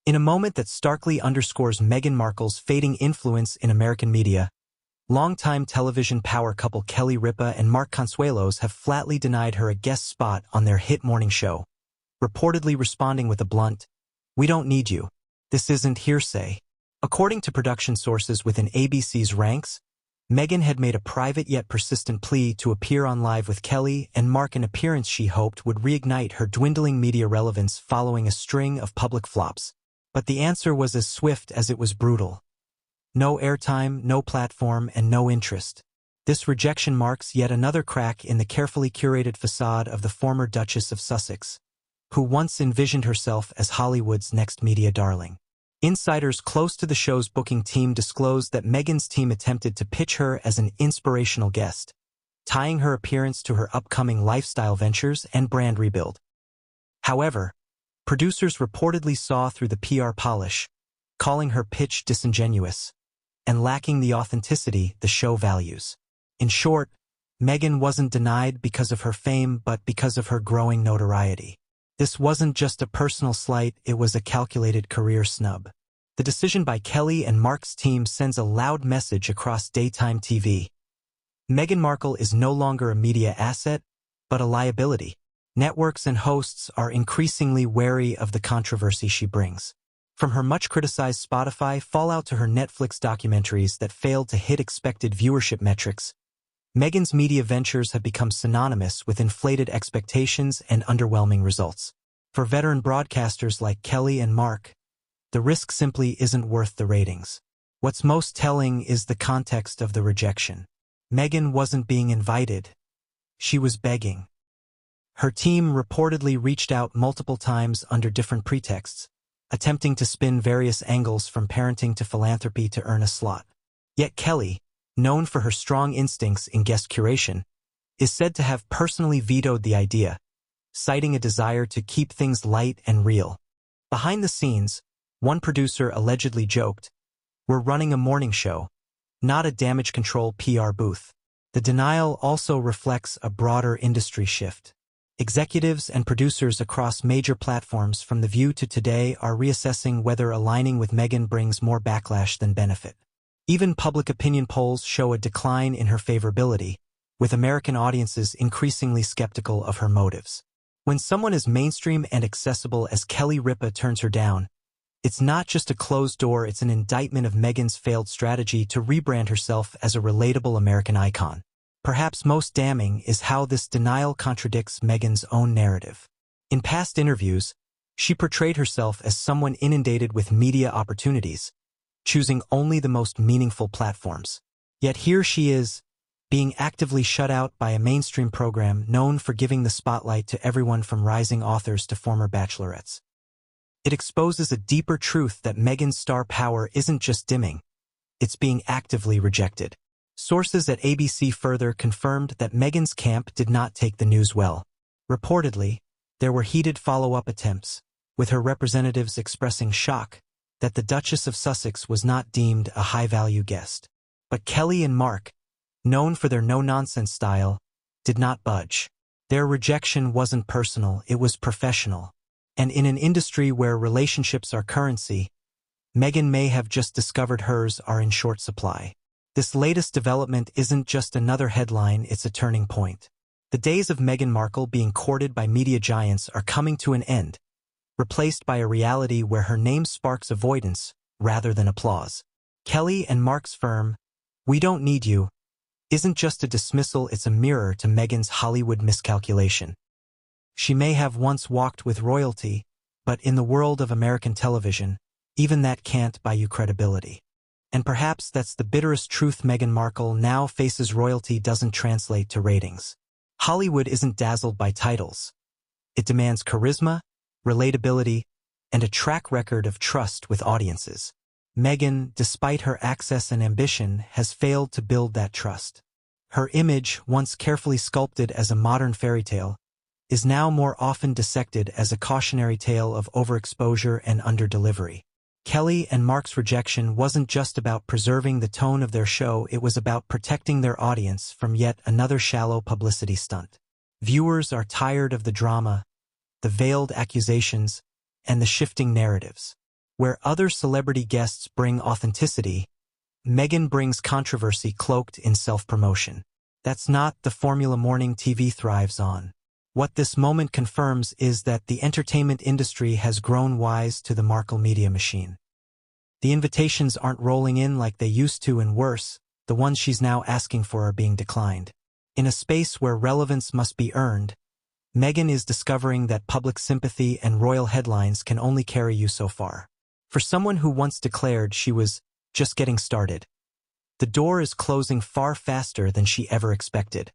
In a moment that starkly underscores Meghan Markle's fading influence in American media, longtime television power couple Ripa and Mark Consuelos have flatly denied her a guest spot on their hit morning show, reportedly responding with a blunt, "We don't need you. This isn't hearsay." According to production sources within ABC's ranks, Meghan had made a private yet persistent plea to appear on Live with Kelly and Mark, an appearance she hoped would reignite her dwindling media relevance following a string of public flops. But the answer was as swift as it was brutal. No airtime, no platform, and no interest. This rejection marks yet another crack in the carefully curated facade of the former Duchess of Sussex, who once envisioned herself as Hollywood's next media darling. Insiders close to the show's booking team disclosed that Meghan's team attempted to pitch her as an inspirational guest, tying her appearance to her upcoming lifestyle ventures and brand rebuild. However, producers reportedly saw through the PR polish, calling her pitch disingenuous and lacking the authenticity the show values. In short, Meghan wasn't denied because of her fame but because of her growing notoriety. This wasn't just a personal slight, it was a calculated career snub. The decision by Kelly and Mark's team sends a loud message across daytime TV. Meghan Markle is no longer a media asset, but a liability. Networks and hosts are increasingly wary of the controversy she brings. From her much-criticized Spotify fallout to her Netflix documentaries that failed to hit expected viewership metrics, Meghan's media ventures have become synonymous with inflated expectations and underwhelming results. For veteran broadcasters like Kelly and Mark, the risk simply isn't worth the ratings. What's most telling is the context of the rejection. Meghan wasn't being invited. She was begging. Her team reportedly reached out multiple times under different pretexts, attempting to spin various angles from parenting to philanthropy to earn a slot. Yet Kelly, known for her strong instincts in guest curation, is said to have personally vetoed the idea, citing a desire to keep things light and real. Behind the scenes, one producer allegedly joked, "We're running a morning show, not a damage control PR booth." The denial also reflects a broader industry shift. Executives and producers across major platforms from The View to Today are reassessing whether aligning with Meghan brings more backlash than benefit. Even public opinion polls show a decline in her favorability, with American audiences increasingly skeptical of her motives. When someone as mainstream and accessible as Ripa turns her down, it's not just a closed door, it's an indictment of Meghan's failed strategy to rebrand herself as a relatable American icon. Perhaps most damning is how this denial contradicts Meghan's own narrative. In past interviews, she portrayed herself as someone inundated with media opportunities, choosing only the most meaningful platforms. Yet here she is, being actively shut out by a mainstream program known for giving the spotlight to everyone from rising authors to former bachelorettes. It exposes a deeper truth that Meghan's star power isn't just dimming, it's being actively rejected. Sources at ABC further confirmed that Meghan's camp did not take the news well. Reportedly, there were heated follow-up attempts, with her representatives expressing shock that the Duchess of Sussex was not deemed a high-value guest. But Kelly and Mark, known for their no-nonsense style, did not budge. Their rejection wasn't personal, it was professional. And in an industry where relationships are currency, Meghan may have just discovered hers are in short supply. This latest development isn't just another headline, it's a turning point. The days of Meghan Markle being courted by media giants are coming to an end, replaced by a reality where her name sparks avoidance rather than applause. Kelly and Mark's firm, "We don't need you," isn't just a dismissal, it's a mirror to Meghan's Hollywood miscalculation. She may have once walked with royalty, but in the world of American television, even that can't buy you credibility. And perhaps that's the bitterest truth. Meghan Markle now faces royalty doesn't translate to ratings. Hollywood isn't dazzled by titles. It demands charisma, relatability, and a track record of trust with audiences. Meghan, despite her access and ambition, has failed to build that trust. Her image, once carefully sculpted as a modern fairy tale, is now more often dissected as a cautionary tale of overexposure and underdelivery. Kelly and Mark's rejection wasn't just about preserving the tone of their show, it was about protecting their audience from yet another shallow publicity stunt. Viewers are tired of the drama, the veiled accusations, and the shifting narratives. Where other celebrity guests bring authenticity, Meghan brings controversy cloaked in self-promotion. That's not the formula morning TV thrives on. What this moment confirms is that the entertainment industry has grown wise to the Markle media machine. The invitations aren't rolling in like they used to, and worse, the ones she's now asking for are being declined. In a space where relevance must be earned, Meghan is discovering that public sympathy and royal headlines can only carry you so far. For someone who once declared she was just getting started, the door is closing far faster than she ever expected.